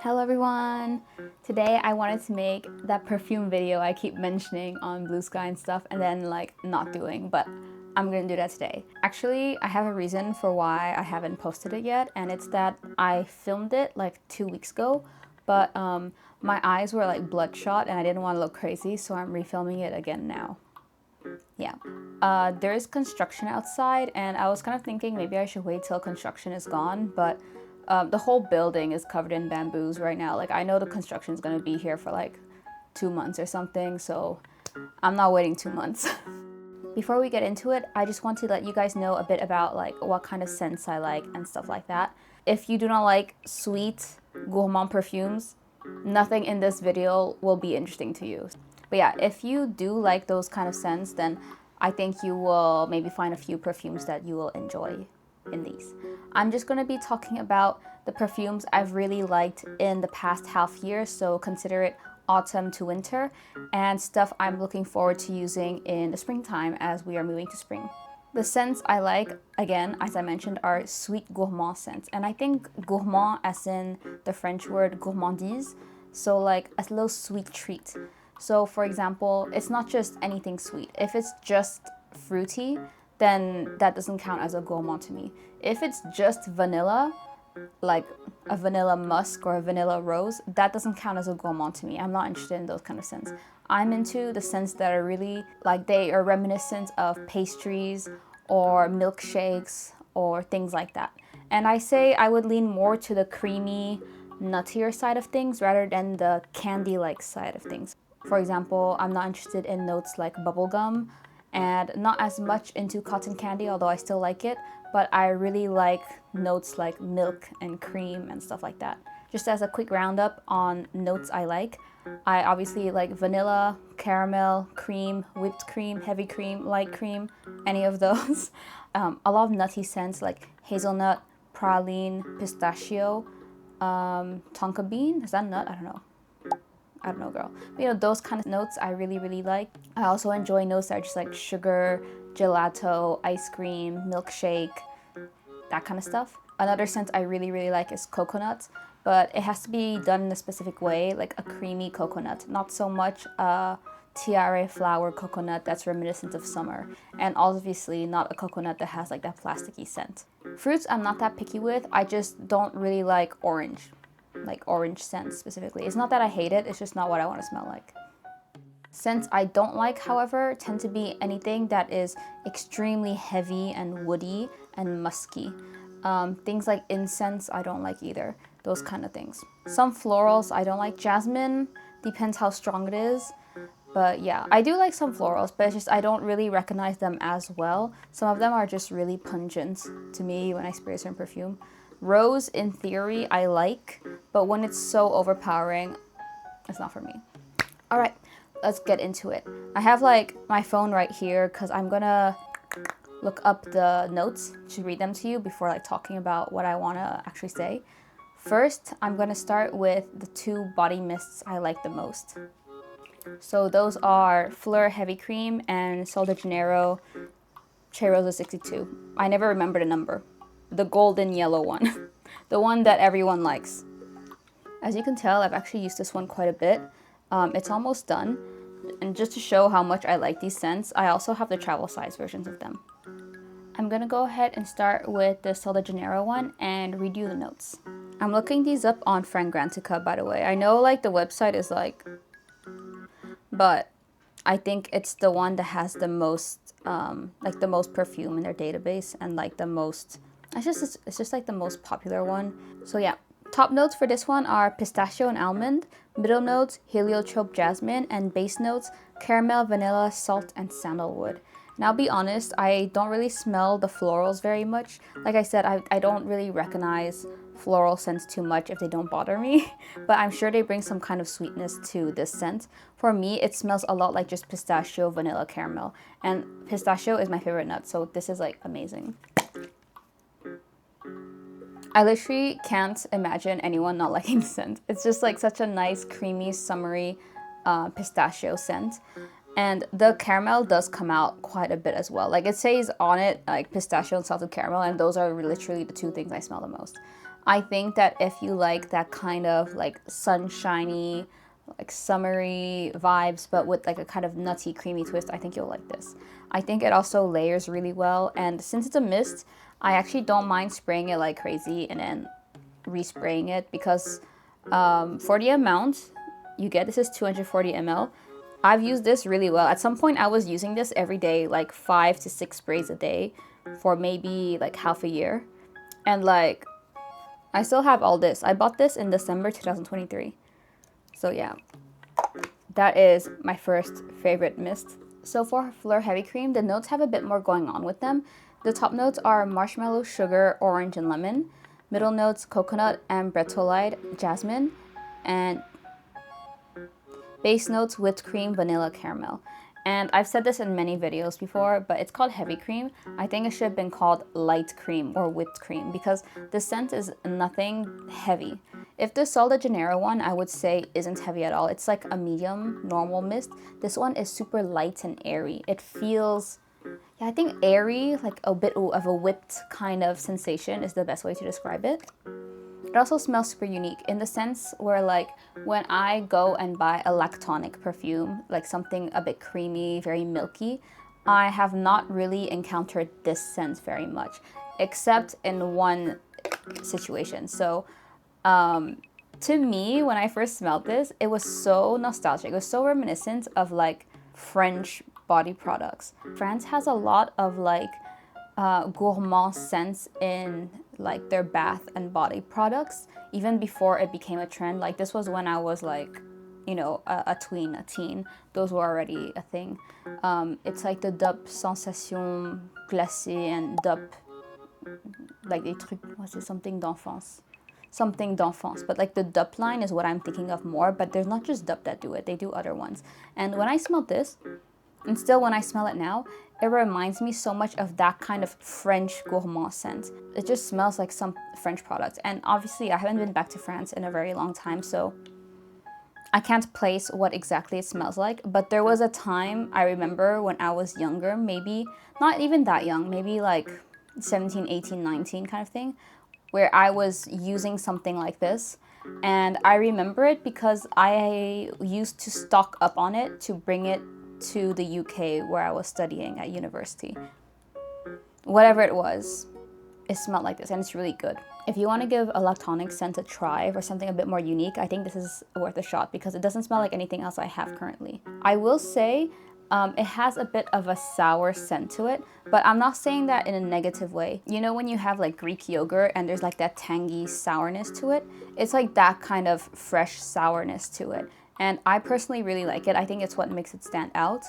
Hello everyone! Today I wanted to make that perfume video I keep mentioning on Blue Sky and stuff and then like not doing, but I'm gonna do that today. Actually, I have a reason for why I haven't posted it yet, and it's that I filmed it like 2 weeks ago, but my eyes were like bloodshot and I didn't want to look crazy, so I'm refilming it again now. Yeah. There is construction outside and I was kind of thinking maybe I should wait till construction is gone, but the whole building is covered in bamboos right now. Like, I know the construction is going to be here for like 2 months or something, so I'm not waiting 2 months. Before we get into it, I just want to let you guys know a bit about like what kind of scents I like and stuff like that. If you do not like sweet gourmand perfumes, nothing in this video will be interesting to you. But yeah, if you do like those kind of scents, then I think you will maybe find a few perfumes that you will enjoy in these. I'm just going to be talking about the perfumes I've really liked in the past half year, so consider it autumn to winter, and stuff I'm looking forward to using in the springtime as we are moving to spring. The scents I like, again, as I mentioned, are sweet gourmand scents, and I think gourmand as in the French word gourmandise, so like a little sweet treat. So for example, it's not just anything sweet. If it's just fruity, then that doesn't count as a gourmand to me. If it's just vanilla, like a vanilla musk or a vanilla rose, that doesn't count as a gourmand to me. I'm not interested in those kind of scents. I'm into the scents that are really, like, they are reminiscent of pastries or milkshakes or things like that. And I say I would lean more to the creamy, nuttier side of things rather than the candy-like side of things. For example, I'm not interested in notes like bubblegum, and not as much into cotton candy, although I still like it, but I really like notes like milk and cream and stuff like that. Just as a quick roundup on notes I like obviously like vanilla, caramel, cream, whipped cream, heavy cream, light cream, any of those. A lot of nutty scents like hazelnut, praline, pistachio, tonka bean, is that a nut? I don't know, girl. But, you know, those kind of notes I really like. I also enjoy notes that are just like sugar, gelato, ice cream, milkshake, that kind of stuff. Another scent I really like is coconut, but it has to be done in a specific way, like a creamy coconut, not so much a tiare flower coconut that's reminiscent of summer, and obviously not a coconut that has like that plasticky scent. Fruits I'm not that picky with, I just don't really like orange scents specifically. It's not that I hate it, it's just not what I want to smell like. Scents I don't like, however, tend to be anything that is extremely heavy and woody and musky. Things like incense I don't like either, those kind of things. Some florals I don't like. Jasmine, depends how strong it is. But yeah, I do like some florals, but it's just I don't really recognize them as well. Some of them are just really pungent to me when I spray a certain perfume. Rose, in theory, I like, but when it's so overpowering, it's not for me. All right, let's get into it. I have like my phone right here because I'm gonna look up the notes to read them to you before like talking about what I want to actually say. First, I'm gonna start with the 2 body mists I like the most. So those are Phlur Heavy Cream and Sol de Janeiro Cheirosa 62. I never remember the number. The golden yellow one. The one that everyone likes. As you can tell, I've actually used this one quite a bit. It's almost done. And just to show how much I like these scents, I also have the travel size versions of them. I'm gonna go ahead and start with the Sol de Janeiro one and read you the notes. I'm looking these up on Fragrantica, by the way. I know like the website is like, but I think it's the one that has the most, like the most perfume in their database and like the most, it's just like the most popular one. So yeah, top notes for this one are pistachio and almond, middle notes heliotrope jasmine, and base notes caramel, vanilla, salt, and sandalwood. And I'll be honest, I don't really smell the florals very much. Like I said, I don't really recognize floral scents too much if they don't bother me, but I'm sure they bring some kind of sweetness to this scent. For me, it smells a lot like just pistachio, vanilla, caramel, and pistachio is my favorite nut, so this is like amazing. I literally can't imagine anyone not liking the scent. It's just like such a nice, creamy, summery pistachio scent. And the caramel does come out quite a bit as well. Like it says on it, like pistachio and salted caramel, and those are literally the 2 things I smell the most. I think that if you like that kind of like sunshiny, like summery vibes, but with like a kind of nutty, creamy twist, I think you'll like this. I think it also layers really well, and since it's a mist, I actually don't mind spraying it like crazy and then respraying it, because for the amount you get, this is 240 ml. I've used this really well. At some point I was using this every day, like 5 to 6 sprays a day for maybe like half a year. And like, I still have all this. I bought this in December 2023. So yeah, that is my first favorite mist. So for Phlur Heavy Cream, the notes have a bit more going on with them. The top notes are marshmallow, sugar, orange, and lemon. Middle notes, coconut and bretellite, jasmine. And base notes, whipped cream, vanilla, caramel. And I've said this in many videos before, but it's called heavy cream. I think it should have been called light cream or whipped cream, because the scent is nothing heavy. If the Sol de Janeiro one, I would say, isn't heavy at all. It's like a medium, normal mist. This one is super light and airy. It feels, yeah, I think airy, like a bit of a whipped kind of sensation is the best way to describe it. It also smells super unique in the sense where, like, when I go and buy a lactonic perfume, like something a bit creamy, very milky, I have not really encountered this scent very much, except in one situation. So, to me, when I first smelled this, it was so nostalgic. It was so reminiscent of like French body products. France has a lot of like gourmand scents in like their bath and body products, even before it became a trend. Like this was when I was like, you know, a teen. Those were already a thing. It's like the dupe sensation glacée and dupe, like des trucs, what's it, something d'enfance, but like the dupe line is what I'm thinking of more. But there's not just dupe that do it, they do other ones. And when I smelled this, and still when I smell it now, it reminds me so much of that kind of French gourmand scent. It just smells like some French product. And obviously I haven't been back to France in a very long time, so I can't place what exactly it smells like. But there was a time I remember when I was younger, maybe not even that young, maybe like 17, 18, 19 kind of thing, where I was using something like this. And I remember it because I used to stock up on it to bring it to the UK where I was studying at university. Whatever it was, it smelled like this, and it's really good. If you want to give a lactonic scent a try or something a bit more unique, I think this is worth a shot because it doesn't smell like anything else I have currently. I will say it has a bit of a sour scent to it, but I'm not saying that in a negative way. You know when you have like Greek yogurt and there's like that tangy sourness to it? It's like that kind of fresh sourness to it. And I personally really like it. I think it's what makes it stand out.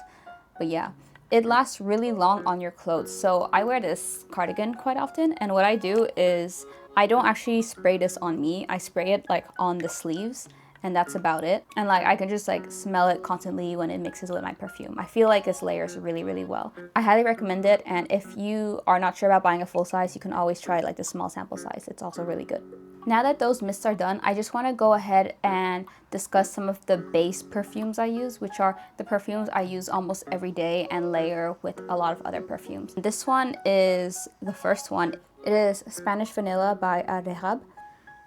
But yeah, it lasts really long on your clothes. So I wear this cardigan quite often. And what I do is I don't actually spray this on me. I spray it like on the sleeves. And that's about it. And like I can just like smell it constantly when it mixes with my perfume. I feel like this layers really, really well. I highly recommend it. And if you are not sure about buying a full size, you can always try like the small sample size. It's also really good. Now that those mists are done, I just want to go ahead and discuss some of the base perfumes I use, which are the perfumes I use almost every day and layer with a lot of other perfumes. This one is the first one. It is Spanish Vanilla by Rehab.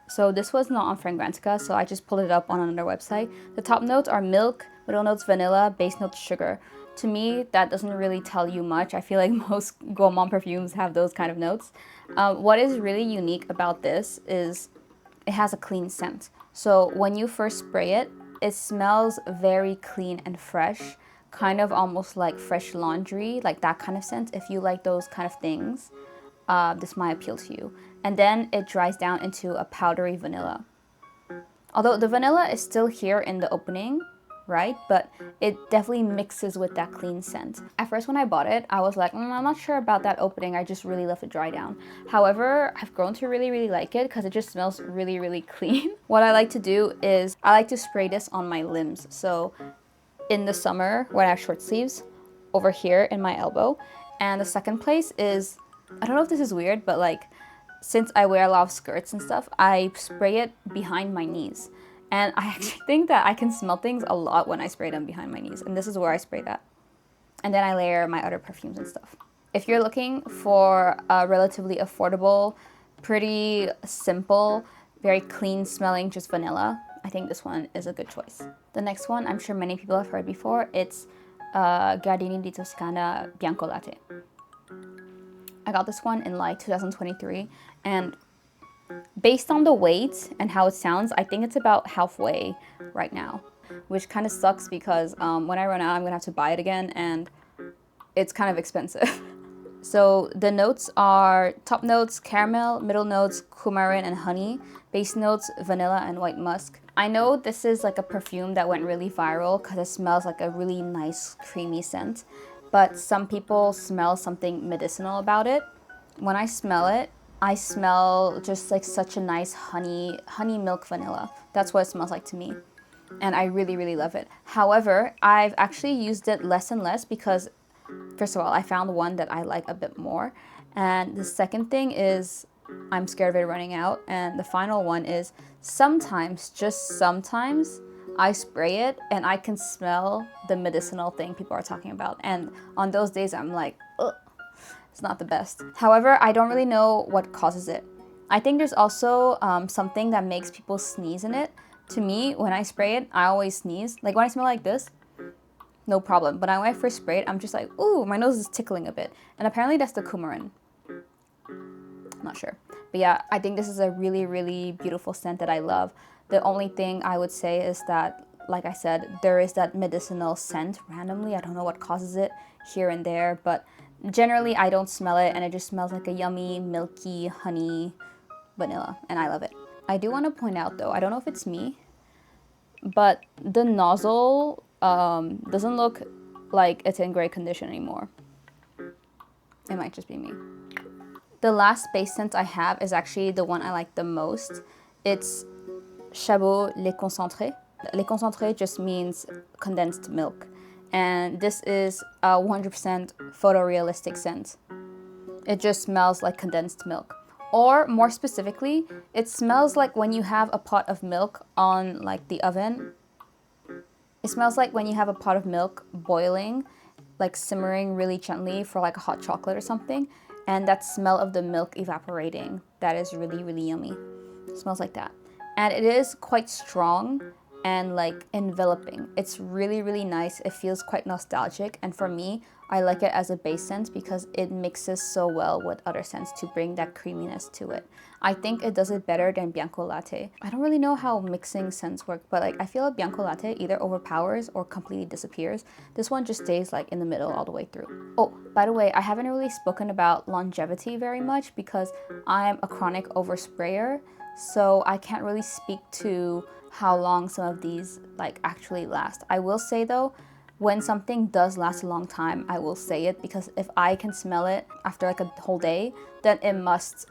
So this was not on Fragrantica, so I just pulled it up on another website. The top notes are milk, middle notes vanilla, base notes sugar. To me, that doesn't really tell you much. I feel like most gourmand perfumes have those kind of notes. What is really unique about this is it has a clean scent. So when you first spray it, it smells very clean and fresh, kind of almost like fresh laundry, like that kind of scent. If you like those kind of things, this might appeal to you. And then it dries down into a powdery vanilla. Although the vanilla is still here in the opening, right? But it definitely mixes with that clean scent. At first when I bought it, I was like, I'm not sure about that opening. I just really love to dry down. However, I've grown to really, really like it because it just smells really, really clean. What I like to do is I like to spray this on my limbs. So in the summer when I have short sleeves, over here in my elbow. And the second place is, I don't know if this is weird, but like, since I wear a lot of skirts and stuff, I spray it behind my knees. And I actually think that I can smell things a lot when I spray them behind my knees. And this is where I spray that. And then I layer my other perfumes and stuff. If you're looking for a relatively affordable pretty simple, very clean smelling, just vanilla. I think this one is a good choice. The next one, I'm sure many people have heard before. It's Giardini di Toscana Bianco Latte. I got this one in like 2023, and based on the weight and how it sounds, I think it's about halfway right now, which kind of sucks because when I run out, I'm gonna have to buy it again, and it's kind of expensive. So the notes are top notes caramel, middle notes coumarin and honey, base notes vanilla and white musk. I know this is like a perfume that went really viral because it smells like a really nice creamy scent, but some people smell something medicinal about it. When I smell it, I smell just like such a nice honey milk vanilla. That's what it smells like to me. And I really, really love it. However, I've actually used it less and less because first of all, I found one that I like a bit more. And the second thing is I'm scared of it running out. And the final one is sometimes, just sometimes, I spray it and I can smell the medicinal thing people are talking about. And on those days, I'm like, ugh, it's not the best. However, I don't really know what causes it. I think there's also something that makes people sneeze in it. To me, when I spray it, I always sneeze. Like when I smell like this, no problem. But when I first spray it, I'm just like, ooh, my nose is tickling a bit. And apparently that's the coumarin. Not sure. But yeah, I think this is a really, really beautiful scent that I love. The only thing I would say is that, like I said, there is that medicinal scent randomly. I don't know what causes it here and there, but generally I don't smell it, and it just smells like a yummy, milky, honey, vanilla, and I love it. I do want to point out though, I don't know if it's me, but the nozzle doesn't look like it's in great condition anymore. It might just be me. The last base scent I have is actually the one I like the most. It's Chabaud Lait Concentré. Lait Concentré just means condensed milk. And this is a 100% photorealistic scent. It just smells like condensed milk. Or more specifically, it smells like when you have a pot of milk on like the oven. It smells like when you have a pot of milk boiling, like simmering really gently for like a hot chocolate or something, and that smell of the milk evaporating, that is really, really yummy. It smells like that. And it is quite strong and like enveloping. It's really, really nice. It feels quite nostalgic, and for me, I like it as a base scent because it mixes so well with other scents to bring that creaminess to it. I think it does it better than Bianco Latte. I don't really know how mixing scents work, but like I feel like Bianco Latte either overpowers or completely disappears. This one just stays like in the middle all the way through. Oh, by the way, I haven't really spoken about longevity very much because I'm a chronic oversprayer, so I can't really speak to how long some of these like actually last. I will say though, when something does last a long time, I will say it, because if I can smell it after like a whole day, then it must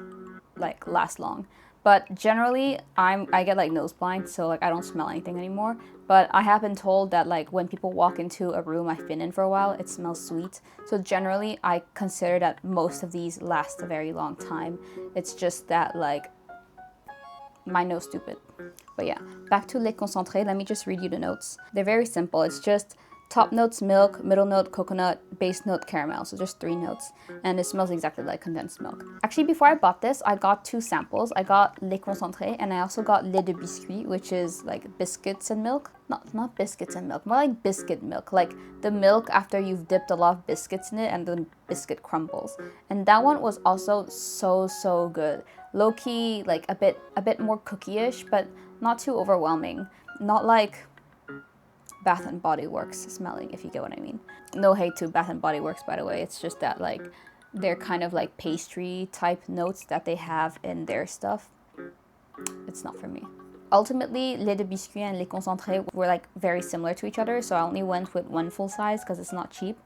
like last long. But generally, I get like nose blind, so like I don't smell anything anymore. But I have been told that like when people walk into a room I've been in for a while, it smells sweet. So generally, I consider that most of these last a very long time. It's just that like my nose stupid. But yeah, back to Lait Concentré. Let me just read you the notes. They're very simple. It's just top notes milk, middle note coconut, base note caramel. So just 3 notes. And it smells exactly like condensed milk. Actually, before I bought this, I got 2 samples. I got Lait Concentré and I also got Lait de Biscuit, which is like biscuits and milk. Not biscuits and milk, more like biscuit milk. Like the milk after you've dipped a lot of biscuits in it and the biscuit crumbles. And that one was also so good. Low-key, like a bit more cookie-ish, but not too overwhelming. Not like Bath and Body Works smelling, if you get what I mean. No hate to Bath and Body Works, by the way. It's just that like they're kind of like pastry type notes that they have in their stuff. It's not for me. Ultimately, Lait de Biscuit and Lait Concentré were like very similar to each other, so I only went with one full size because it's not cheap.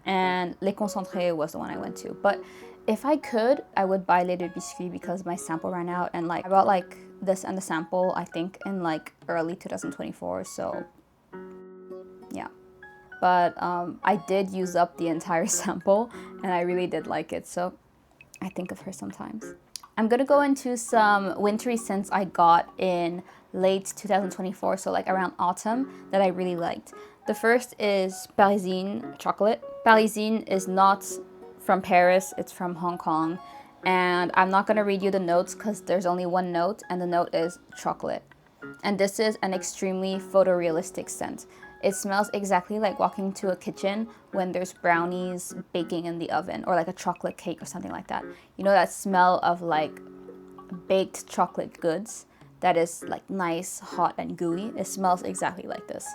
And Lait Concentré was the one I went to. But if I could, I would buy Lait de Biscuit because my sample ran out, and like I bought like this and the sample I think in like early 2024, so yeah. But I did use up the entire sample and I really did like it, so I think of her sometimes. I'm gonna go into some wintry scents I got in late 2024, so like around autumn, that I really liked. The first is Parisine Chocolate. Parisine is not from Paris, it's from Hong Kong, And I'm not gonna read you the notes because there's only one note, and the note is chocolate. And this is an extremely photorealistic scent. It smells exactly like walking to a kitchen when there's brownies baking in the oven, or like a chocolate cake or something like that. You know that smell of like baked chocolate goods that is like nice, hot, and gooey? It smells exactly like this.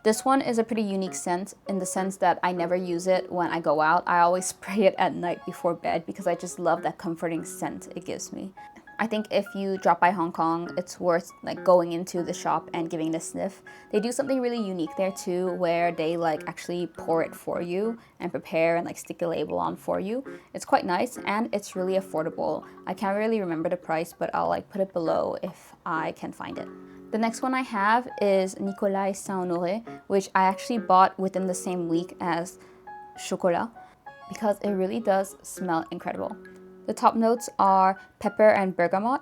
This one is a pretty unique scent in the sense that I never use it when I go out. I always spray it at night before bed because I just love that comforting scent it gives me. I think if you drop by Hong Kong, it's worth like going into the shop and giving it a sniff. They do something really unique there too, where they like actually pour it for you and prepare and like stick a label on for you. It's quite nice and it's really affordable. I can't really remember the price, but I'll like put it below if I can find it. The next one I have is Nicolaï Honoré, which I actually bought within the same week as Chocolat because it really does smell incredible. The top notes are pepper and bergamot,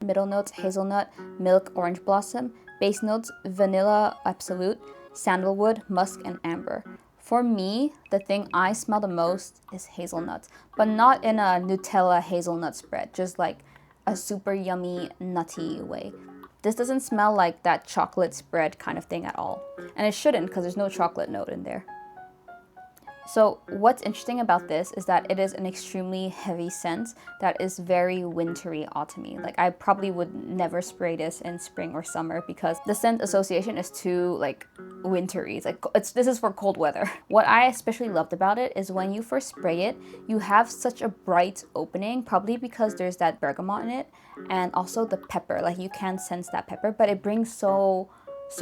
middle notes hazelnut, milk, orange blossom, base notes vanilla absolute, sandalwood, musk, and amber. For me, the thing I smell the most is hazelnuts, but not in a Nutella hazelnut spread, just like a super yummy, nutty way. This doesn't smell like that chocolate spread kind of thing at all. And it shouldn't because there's no chocolate note in there. So what's interesting about this is that it is an extremely heavy scent that is very wintry, autumny. Like I probably would never spray this in spring or summer because the scent association is too like wintry. This is for cold weather. What I especially loved about it is when you first spray it, you have such a bright opening, probably because there's that bergamot in it and also the pepper. Like you can sense that pepper, but it brings so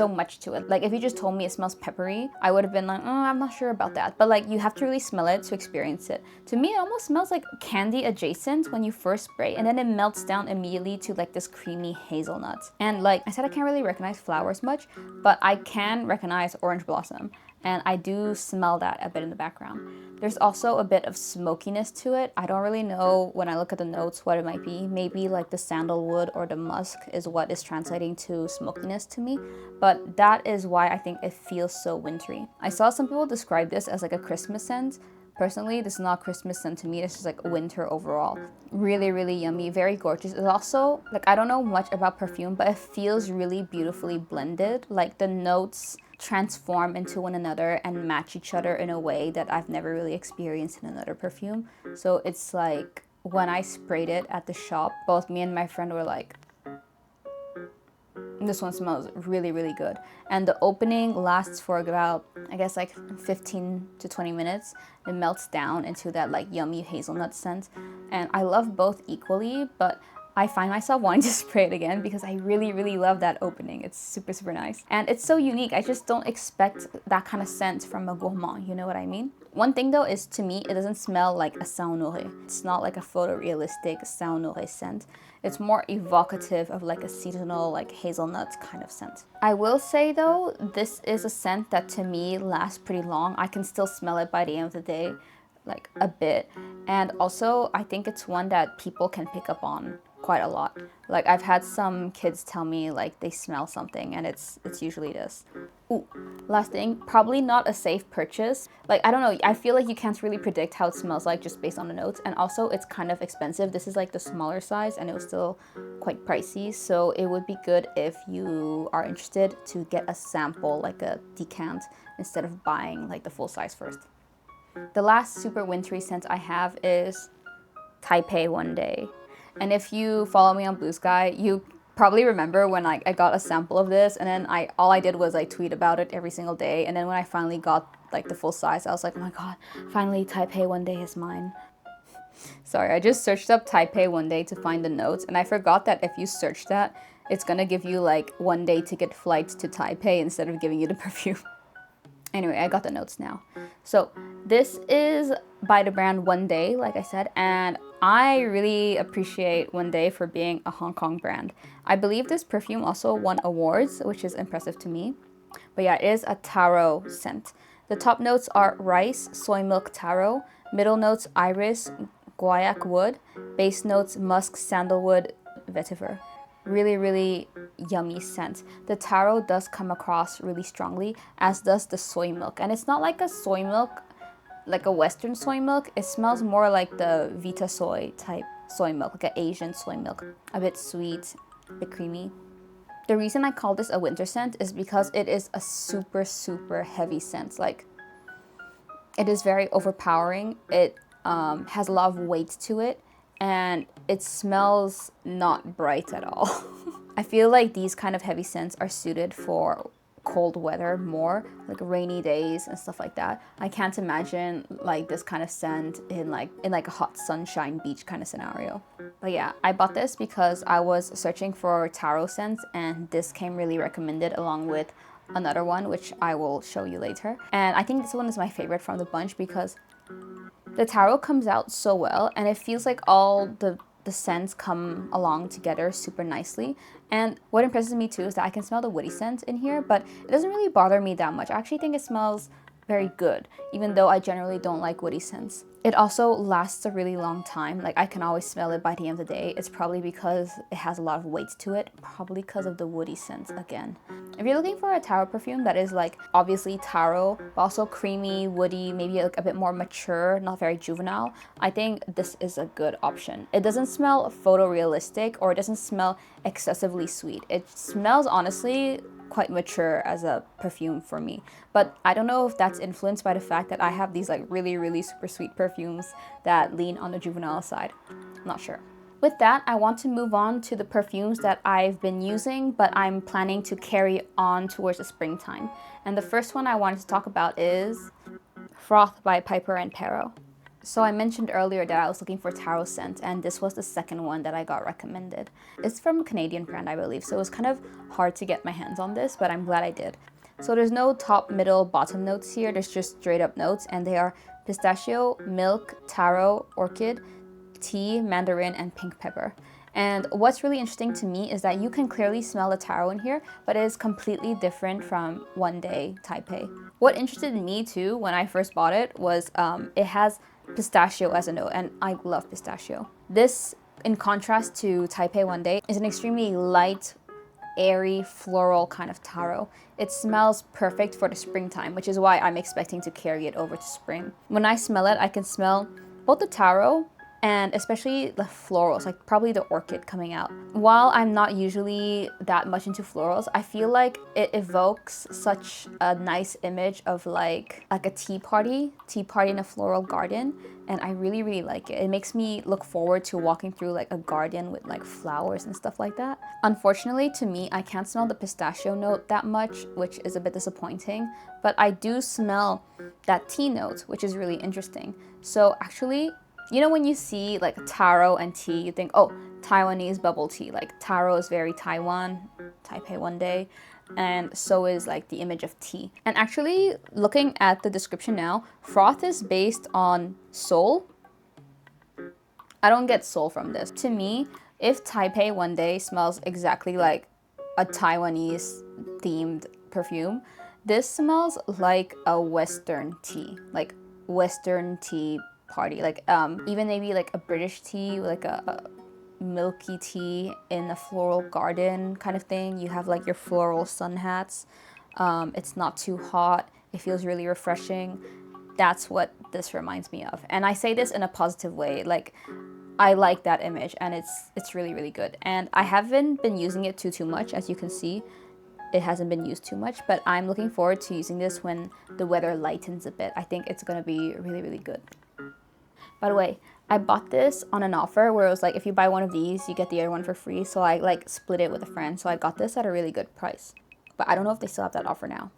much to it. Like if you just told me it smells peppery, I would have been like, oh, I'm not sure about that. But like you have to really smell it to experience it. To me, it almost smells like candy adjacent when you first spray, and then it melts down immediately to like this creamy hazelnut. And like I said, I can't really recognize flowers much, but I can recognize orange blossom. And I do smell that a bit in the background. There's also a bit of smokiness to it. I don't really know when I look at the notes what it might be. Maybe like the sandalwood or the musk is what is translating to smokiness to me. But that is why I think it feels so wintry. I saw some people describe this as like a Christmas scent. Personally, this is not Christmas scent to me. This is like winter overall. Really, really yummy, very gorgeous. It's also, like I don't know much about perfume, but it feels really beautifully blended. Like the notes transform into one another and match each other in a way that I've never really experienced in another perfume. So it's like when I sprayed it at the shop, both me and my friend were like, this one smells really, really good. And the opening lasts for about, I guess like 15 to 20 minutes. It melts down into that like yummy hazelnut scent. And I love both equally, but I find myself wanting to spray it again because I really, really love that opening. It's super, super nice. And it's so unique. I just don't expect that kind of scent from a gourmand, you know what I mean? One thing though is, to me, it doesn't smell like a Honoré. It's not like a photorealistic Honoré scent. It's more evocative of like a seasonal, like hazelnuts kind of scent. I will say though, this is a scent that to me lasts pretty long. I can still smell it by the end of the day, like a bit. And also, I think it's one that people can pick up on quite a lot. Like I've had some kids tell me like they smell something and it's usually this. Ooh, last thing, probably not a safe purchase. Like I don't know, I feel like you can't really predict how it smells like just based on the notes, and also it's kind of expensive. This is like the smaller size and it was still quite pricey, so it would be good if you are interested to get a sample, like a decant, instead of buying like the full size first. The last super wintry scent I have is Taipei One Day. And if you follow me on Blue Sky, you probably remember when I got a sample of this, and then all I did was like tweet about it every single day. And then when I finally got like the full size, I was like, oh my god, finally Taipei One Day is mine. Sorry, I just searched up Taipei One Day to find the notes, and I forgot that if you search that, it's gonna give you like 1 day ticket flights to Taipei instead of giving you the perfume. Anyway, I got the notes now. So this is by the brand One Day, like I said, and I really appreciate One Day for being a Hong Kong brand. I believe this perfume also won awards, which is impressive to me. But yeah, it is a taro scent. The top notes are rice, soy milk, taro. Middle notes iris, guaiac wood. Base notes musk, sandalwood, vetiver. Really, really yummy scent. The taro does come across really strongly, as does the soy milk. And it's not like a soy milk, like a Western soy milk. It smells more like the Vita soy type soy milk, like an Asian soy milk. A bit sweet, a bit creamy. The reason I call this a winter scent is because it is a super, super heavy scent. Like, it is very overpowering. It has a lot of weight to it, and it smells not bright at all. I feel like these kind of heavy scents are suited for cold weather more, like rainy days and stuff like that. I can't imagine like this kind of scent in like a hot sunshine beach kind of scenario. But yeah, I bought this because I was searching for taro scents, and this came really recommended along with another one, which I will show you later. And I think this one is my favorite from the bunch because the taro comes out so well, and it feels like all the scents come along together super nicely. And what impresses me too is that I can smell the woody scent in here, but it doesn't really bother me that much. I actually think it smells very good, even though I generally don't like woody scents. It also lasts a really long time. Like, I can always smell it by the end of the day. It's probably because it has a lot of weight to it, probably because of the woody scent again. If you're looking for a taro perfume that is like obviously taro, but also creamy, woody, maybe like a bit more mature, not very juvenile, I think this is a good option. It doesn't smell photorealistic, or it doesn't smell excessively sweet. It smells honestly quite mature as a perfume for me, but I don't know if that's influenced by the fact that I have these like really super sweet perfumes that lean on the juvenile side. I'm not sure. With that, I want to move on to the perfumes that I've been using, but I'm planning to carry on towards the springtime. And the first one I wanted to talk about is Froth by Piper and Perro. So I mentioned earlier that I was looking for taro scent, and this was the second one that I got recommended. It's from a Canadian brand, I believe, so it was kind of hard to get my hands on this, but I'm glad I did. So there's no top, middle, bottom notes here. There's just straight up notes, and they are pistachio, milk, taro, orchid, tea, mandarin, and pink pepper. And what's really interesting to me is that you can clearly smell the taro in here, but it is completely different from One Day Taipei. What interested me too when I first bought it was it has pistachio as a note, and I love pistachio. This, in contrast to Taipei One Day, is an extremely light, airy, floral kind of taro. It smells perfect for the springtime, which is why I'm expecting to carry it over to spring. When I smell it, I can smell both the taro and especially the florals, like probably the orchid coming out. While I'm not usually that much into florals, I feel like it evokes such a nice image of like a tea party in a floral garden, and I really like it. It makes me look forward to walking through like a garden with like flowers and stuff like that. Unfortunately, to me, I can't smell the pistachio note that much, which is a bit disappointing, but I do smell that tea note, which is really interesting. So actually, you know, when you see like taro and tea, you think, oh, Taiwanese bubble tea. Like, taro is very Taiwan, Taipei One Day, and so is like the image of tea. And actually, looking at the description now, Froth is based on Seoul. I don't get Seoul from this. To me, if Taipei One Day smells exactly like a Taiwanese themed perfume, this smells like a Western tea, like Western tea party, like even maybe like a British tea, like a milky tea in a floral garden kind of thing. You have like your floral sun hats. It's not too hot. It feels really refreshing. That's what this reminds me of, and I say this in a positive way. Like, I like that image, and it's really good. And I haven't been using it too much, as you can see. It hasn't been used too much, but I'm looking forward to using this when the weather lightens a bit. I think it's gonna be really good. By the way, I bought this on an offer where it was like, if you buy one of these, you get the other one for free. So I like split it with a friend. So I got this at a really good price. But I don't know if they still have that offer now.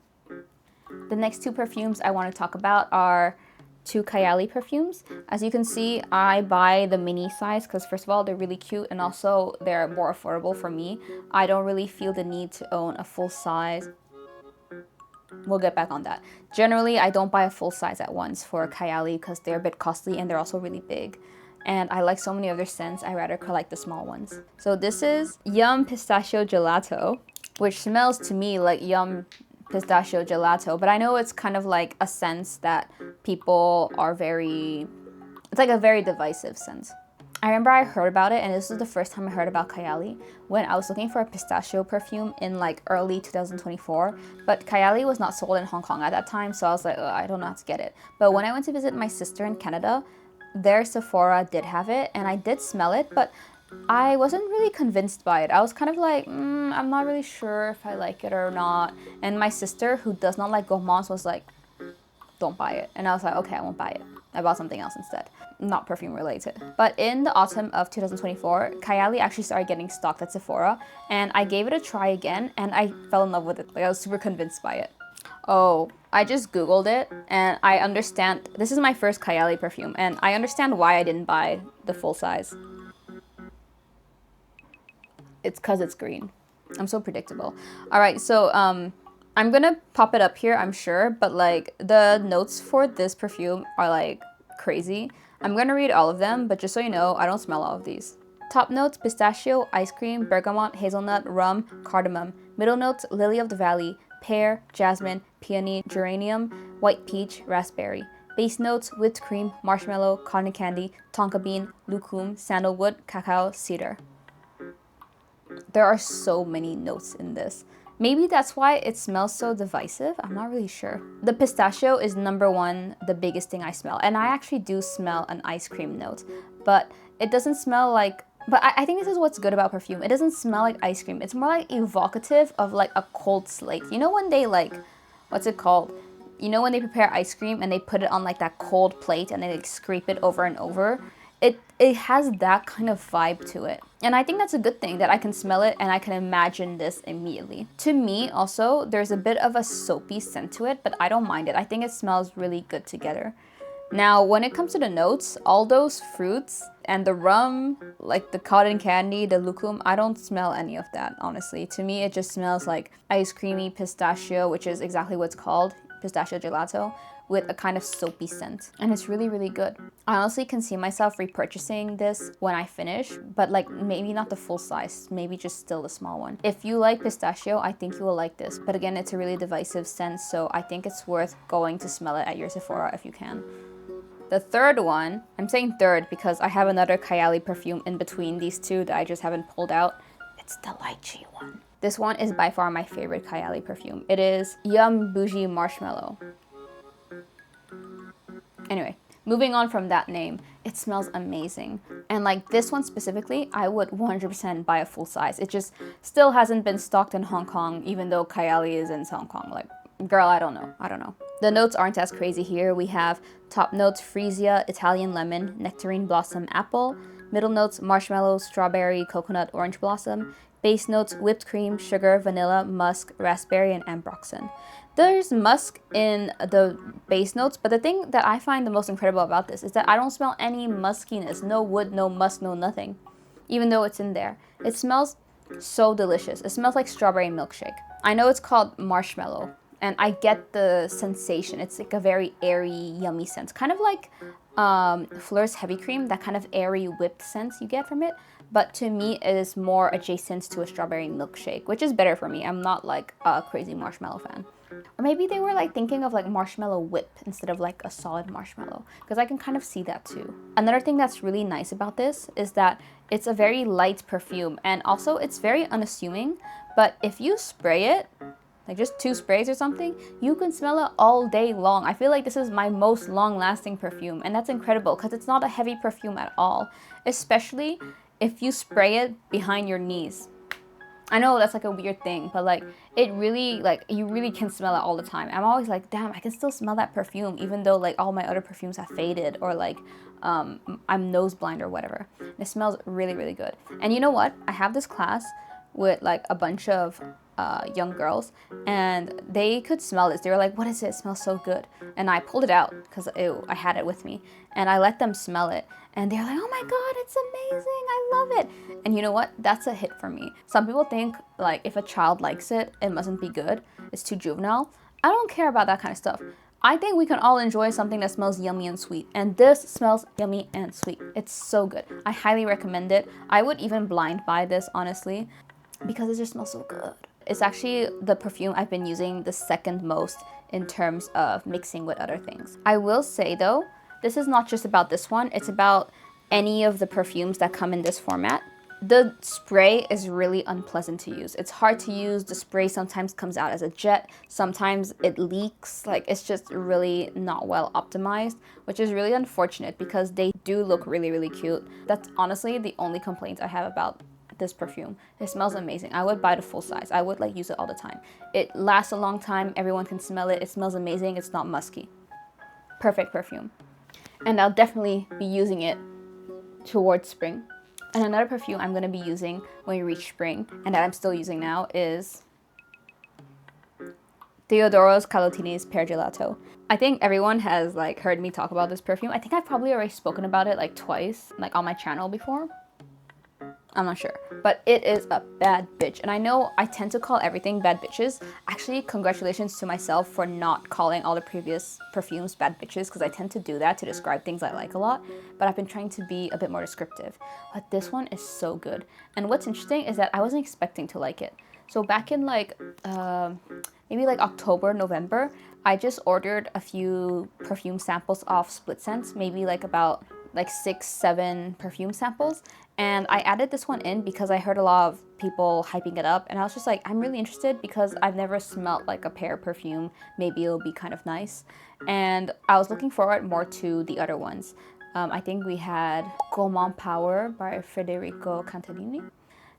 The next two perfumes I want to talk about are two Kayali perfumes. As you can see, I buy the mini size because first of all, they're really cute, and also they're more affordable for me. I don't really feel the need to own a full size. We'll get back on that. Generally, I don't buy a full size at once for Kayali because they're a bit costly and they're also really big. And I like so many other scents, I rather collect the small ones. So this is Yum Pistachio Gelato, which smells to me like Yum Pistachio Gelato, but I know it's kind of like a sense that people are it's like a very divisive sense. I remember I heard about it, and this was the first time I heard about Kayali when I was looking for a pistachio perfume in like early 2024, but Kayali was not sold in Hong Kong at that time, so I was like, I don't know how to get it. But when I went to visit my sister in Canada, their Sephora did have it, and I did smell it, but I wasn't really convinced by it. I was kind of like, I'm not really sure if I like it or not. And my sister, who does not like gourmands, was like, don't buy it. And I was like, okay, I won't buy it. I bought something else instead, not perfume related. But in the autumn of 2024, Kayali actually started getting stocked at Sephora, and I gave it a try again, and I fell in love with it. Like, I was super convinced by it. Oh, I just Googled it, and I understand. This is my first Kayali perfume, and I understand why I didn't buy the full size. It's because it's green. I'm so predictable. All right, so I'm gonna pop it up here, I'm sure, but like the notes for this perfume are like crazy. I'm gonna read all of them, but just so you know, I don't smell all of these. Top notes: pistachio, ice cream, bergamot, hazelnut, rum, cardamom. Middle notes: lily of the valley, pear, jasmine, peony, geranium, white peach, raspberry. Base notes: whipped cream, marshmallow, cotton candy, tonka bean, lucum, sandalwood, cacao, cedar. There are so many notes in this. Maybe that's why it smells so divisive. I'm not really sure. The pistachio is number one, the biggest thing I smell. And I actually do smell an ice cream note, but it doesn't smell like, but I think this is what's good about perfume. It doesn't smell like ice cream. It's more like evocative of like a cold slate. You know when they like, what's it called? You know when they prepare ice cream and they put it on like that cold plate and they like scrape it over and over? It has that kind of vibe to it. And I think that's a good thing, that I can smell it and I can imagine this immediately. To me also, there's a bit of a soapy scent to it, but I don't mind it. I think it smells really good together. Now, when it comes to the notes, all those fruits and the rum, like the cotton candy, the lucum, I don't smell any of that, honestly. To me, it just smells like ice creamy pistachio, which is exactly what it's called, pistachio gelato, with a kind of soapy scent, and it's really, really good. I honestly can see myself repurchasing this when I finish, but like maybe not the full size, maybe just still the small one. If you like pistachio, I think you will like this, but again, it's a really divisive scent, so I think it's worth going to smell it at your Sephora if you can. The third one, I'm saying third because I have another Kayali perfume in between these two that I just haven't pulled out. It's the lychee one. This one is by far my favorite Kayali perfume. It is Yum Boujee Marshmallow. Anyway, moving on from that name, it smells amazing. And like this one specifically, I would 100% buy a full size. It just still hasn't been stocked in Hong Kong, even though Kayali is in Hong Kong. Like, girl, I don't know. The notes aren't as crazy here. We have top notes: freesia, Italian lemon, nectarine blossom, apple. Middle notes: marshmallow, strawberry, coconut, orange blossom. Base notes: whipped cream, sugar, vanilla, musk, raspberry, and ambroxan. There's musk in the base notes, but the thing that I find the most incredible about this is that I don't smell any muskiness. No wood, no musk, no nothing, even though it's in there. It smells so delicious. It smells like strawberry milkshake. I know it's called marshmallow, and I get the sensation. It's like a very airy, yummy scent. Kind of like Phlur's heavy cream, that kind of airy whipped scent you get from it. But to me, it is more adjacent to a strawberry milkshake, which is better for me. I'm not like a crazy marshmallow fan. Or maybe they were like thinking of like marshmallow whip instead of like a solid marshmallow, because I can kind of see that too. Another thing that's really nice about this is that it's a very light perfume, and also it's very unassuming, but if you spray it, like just 2 sprays or something, you can smell it all day long. I feel like this is my most long-lasting perfume, and that's incredible because it's not a heavy perfume at all, especially if you spray it behind your knees. I know that's like a weird thing, but like it really, like you really can smell it all the time. I'm always like, damn, I can still smell that perfume even though like all my other perfumes have faded, or like I'm nose blind or whatever. It smells really, really good. And you know what? I have this class with like a bunch of young girls, and they could smell this. They were like, what is it? It smells so good. And I pulled it out because I had it with me, and I let them smell it. And they're like, oh my God, it's amazing. I love it. And you know what? That's a hit for me. Some people think like if a child likes it, it mustn't be good. It's too juvenile. I don't care about that kind of stuff. I think we can all enjoy something that smells yummy and sweet. And this smells yummy and sweet. It's so good. I highly recommend it. I would even blind buy this, honestly, because it just smells so good. It's actually the perfume I've been using the second most in terms of mixing with other things. I will say though, this is not just about this one, it's about any of the perfumes that come in this format. The spray is really unpleasant to use. It's hard to use. The spray sometimes comes out as a jet. Sometimes it leaks. Like, it's just really not well optimized, which is really unfortunate because they do look really, really cute. That's honestly the only complaint I have about this perfume. It smells amazing. I would buy the full size. I would like use it all the time. It lasts a long time. Everyone can smell it. It smells amazing. It's not musky. Perfect perfume. And I'll definitely be using it towards spring. And another perfume I'm going to be using when we reach spring, and that I'm still using now, is Theodoros Kalotinis Pear Gelato. I think everyone has like heard me talk about this perfume. I think I've probably already spoken about it like twice, like on my channel before. I'm not sure, but it is a bad bitch. And I know I tend to call everything bad bitches. Actually, congratulations to myself for not calling all the previous perfumes bad bitches, because I tend to do that to describe things I like a lot, but I've been trying to be a bit more descriptive. But this one is so good. And what's interesting is that I wasn't expecting to like it. So back in like, maybe like October, November, I just ordered a few perfume samples off Split Scents, maybe like about like 6-7 perfume samples, and I added this one in because I heard a lot of people hyping it up, and I was just like, I'm really interested because I've never smelled like a pear perfume. Maybe it'll be kind of nice. And I was looking forward more to the other ones. I think we had Gourmand Power by Federico Cantalini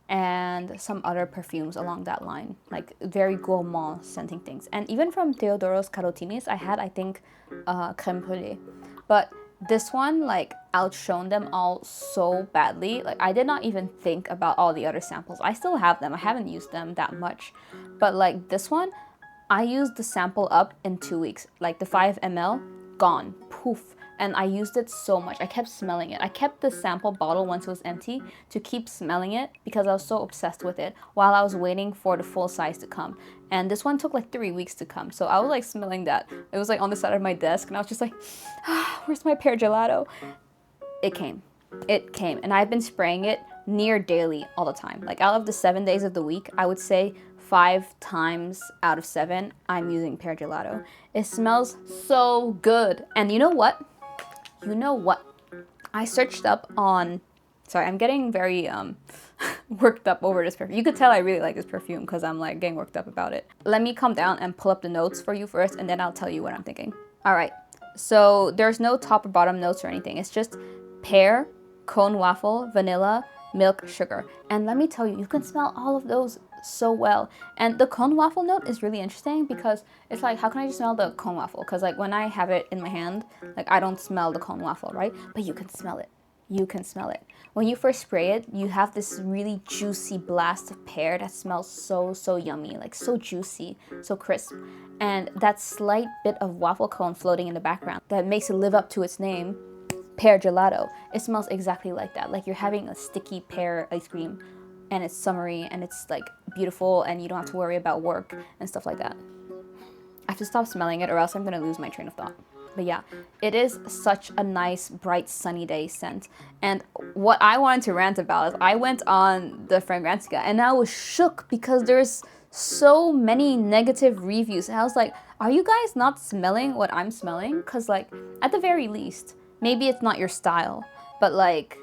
and some other perfumes along that line, like very gourmand scenting things. And even from Theodoros Kalotinis, I had, I think, crème brûlée. But this one, like, outshone them all so badly. Like, I did not even think about all the other samples. I still have them. I haven't used them that much. But, like, this one, I used the sample up in 2 weeks. Like, the 5 ml, gone. Poof. And I used it so much. I kept smelling it. I kept the sample bottle once it was empty to keep smelling it because I was so obsessed with it while I was waiting for the full size to come. And this one took like 3 weeks to come. So I was like smelling that. It was like on the side of my desk and I was just like, where's my pear gelato? It came. It came. And I've been spraying it near daily all the time. Like out of the 7 days of the week, I would say 5 times out of 7, I'm using pear gelato. It smells so good. And you know what? You know what? I searched up on, sorry, I'm getting very worked up over this perfume. You could tell I really like this perfume because I'm like getting worked up about it. Let me calm down and pull up the notes for you first, and then I'll tell you what I'm thinking. All right, so there's no top or bottom notes or anything. It's just pear, cone waffle, vanilla, milk, sugar. And let me tell you, you can smell all of those so well. And the cone waffle note is really interesting because it's like, how can I just smell the cone waffle? Because like when I have it in my hand, like I don't smell the cone waffle, right? But you can smell it. You can smell it. When you first spray it, you have this really juicy blast of pear that smells so yummy, like so juicy, so crisp. And that slight bit of waffle cone floating in the background that makes it live up to its name, pear gelato. It smells exactly like that. Like you're having a sticky pear ice cream, and it's summery and it's like beautiful and you don't have to worry about work and stuff like that. I have to stop smelling it or else I'm gonna lose my train of thought. But yeah, it is such a nice, bright, sunny day scent. And what I wanted to rant about is I went on the Fragrantica and I was shook because there's so many negative reviews. And I was like, are you guys not smelling what I'm smelling? Because like, at the very least, maybe it's not your style, but like,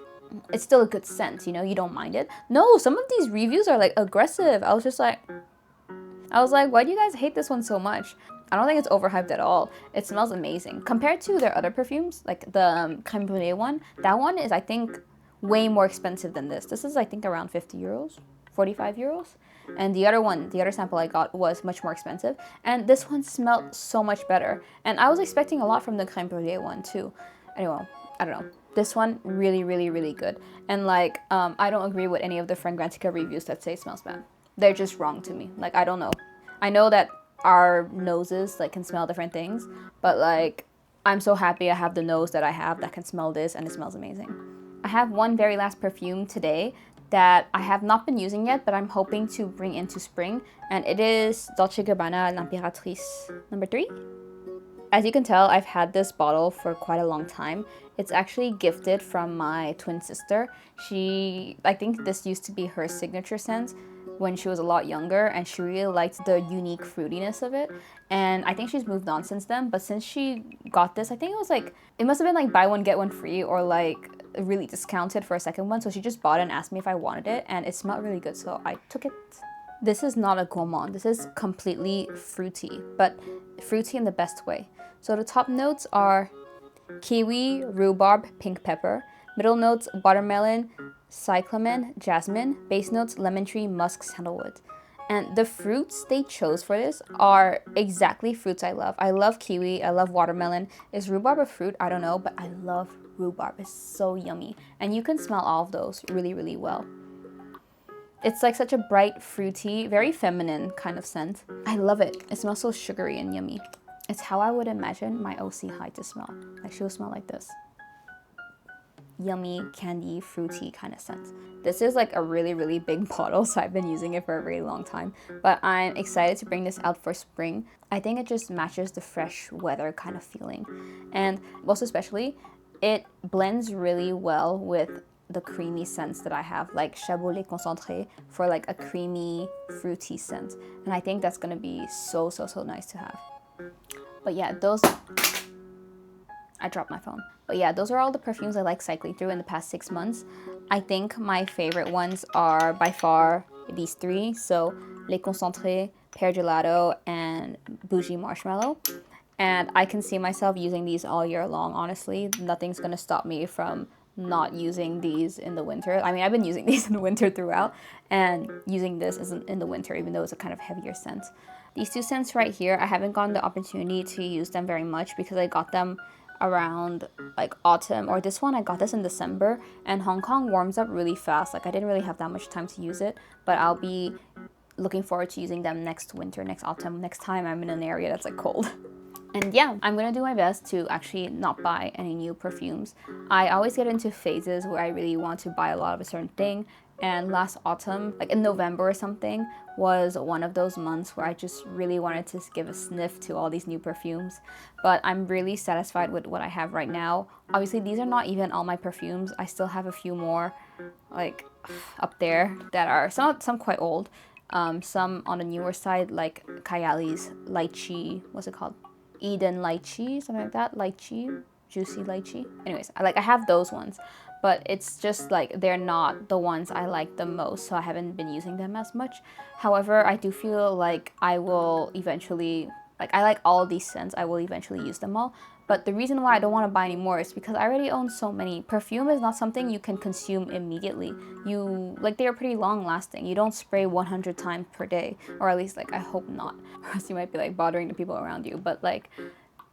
it's still a good scent, you know, you don't mind it. No, some of these reviews are like aggressive. I was like, why do you guys hate this one so much? I don't think it's overhyped at all. It smells amazing. Compared to their other perfumes, like the crème brûlée one, that one is, I think, way more expensive than this. This is, I think, around 50 euros, 45 euros. And the other one, the other sample I got was much more expensive. And this one smelled so much better. And I was expecting a lot from the crème brûlée one too. Anyway, I don't know. This one, really good. And like, I don't agree with any of the Fragrantica reviews that say it smells bad. They're just wrong to me. Like, I don't know. I know that our noses like can smell different things, but like, I'm so happy I have the nose that I have that can smell this and it smells amazing. I have one very last perfume today that I have not been using yet, but I'm hoping to bring into spring, and it is Dolce & Gabbana L'Impératrice number 3. As you can tell, I've had this bottle for quite a long time. It's actually gifted from my twin sister. I think this used to be her signature scent when she was a lot younger, and she really liked the unique fruitiness of it. And I think she's moved on since then, but since she got this, I think it was like, it must have been like buy one get one free, or like really discounted for a second one, so she just bought it and asked me if I wanted it, and it smelled really good, so I took it. This is not a gourmand. This is completely fruity, but fruity in the best way. So the top notes are kiwi, rhubarb, pink pepper. Middle notes, watermelon, cyclamen, jasmine. Base notes, lemon tree, musk, sandalwood. And the fruits they chose for this are exactly fruits I love. I love kiwi, I love watermelon. Is rhubarb a fruit? I don't know, but I love rhubarb. It's so yummy. And you can smell all of those really, really well. It's like such a bright, fruity, very feminine kind of scent. I love it. It smells so sugary and yummy. It's how I would imagine my OC hiii to smell. Like she will smell like this. Yummy, candy, fruity kind of scent. This is like a really, really big bottle, so I've been using it for a very long time. But I'm excited to bring this out for spring. I think it just matches the fresh weather kind of feeling. And most especially, it blends really well with the creamy scents that I have, like Chabaud Lait Concentré for like a creamy, fruity scent. And I think that's gonna be so, so, so nice to have. But yeah, I dropped my phone. But yeah, those are all the perfumes I like cycling through in the past 6 months. I think my favorite ones are by far these three. So Lait Concentré, Pear Gelato, and Boujee Marshmallow. And I can see myself using these all year long, honestly. Nothing's gonna stop me from not using these in the winter. I mean, I've been using these in the winter throughout, and using this isn't in the winter, even though it's a kind of heavier scent. These two scents right here, I haven't gotten the opportunity to use them very much because I got them around like autumn, or this one I got this in December, and Hong Kong warms up really fast. Like I didn't really have that much time to use it, but I'll be looking forward to using them next winter, next autumn, next time I'm in an area that's like cold. And yeah, I'm gonna do my best to actually not buy any new perfumes. I always get into phases where I really want to buy a lot of a certain thing, and last autumn, like in November or something, was one of those months where I just really wanted to give a sniff to all these new perfumes. But I'm really satisfied with what I have right now. Obviously, these are not even all my perfumes. I still have a few more like up there that are some quite old. Some on the newer side, like Kayali's lychee, what's it called? Eden lychee, something like that. Lychee, juicy lychee. Anyways, I have those ones, but it's just like they're not the ones I like the most, so I haven't been using them as much. However, I do feel like I will eventually, like I like all these scents, I will eventually use them all. But the reason why I don't want to buy any more is because I already own so many. Perfume is not something you can consume immediately. They are pretty long lasting. You don't spray 100 times per day, or at least like I hope not, or else you might be like bothering the people around you. But like,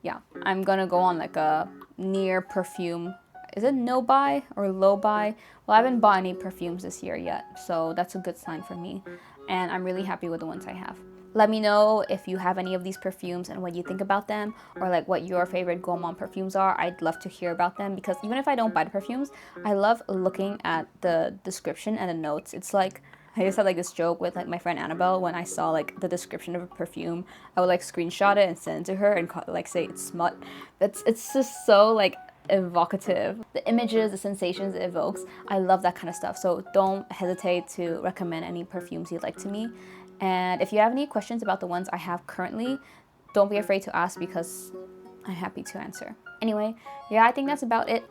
yeah, I'm gonna go on like a near perfume. Is it no buy or low buy? Well, I haven't bought any perfumes this year yet, so that's a good sign for me. And I'm really happy with the ones I have. Let me know if you have any of these perfumes and what you think about them, or like what your favorite gourmand perfumes are. I'd love to hear about them, because even if I don't buy the perfumes, I love looking at the description and the notes. It's like, I just had like this joke with like my friend Annabelle. When I saw like the description of a perfume, I would like screenshot it and send it to her and like say it's smut. It's just so like evocative. The images, the sensations it evokes, I love that kind of stuff. So don't hesitate to recommend any perfumes you'd like to me. And if you have any questions about the ones I have currently, don't be afraid to ask, because I'm happy to answer. Anyway, yeah, I think that's about it.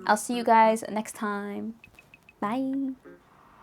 I'll see you guys next time. Bye.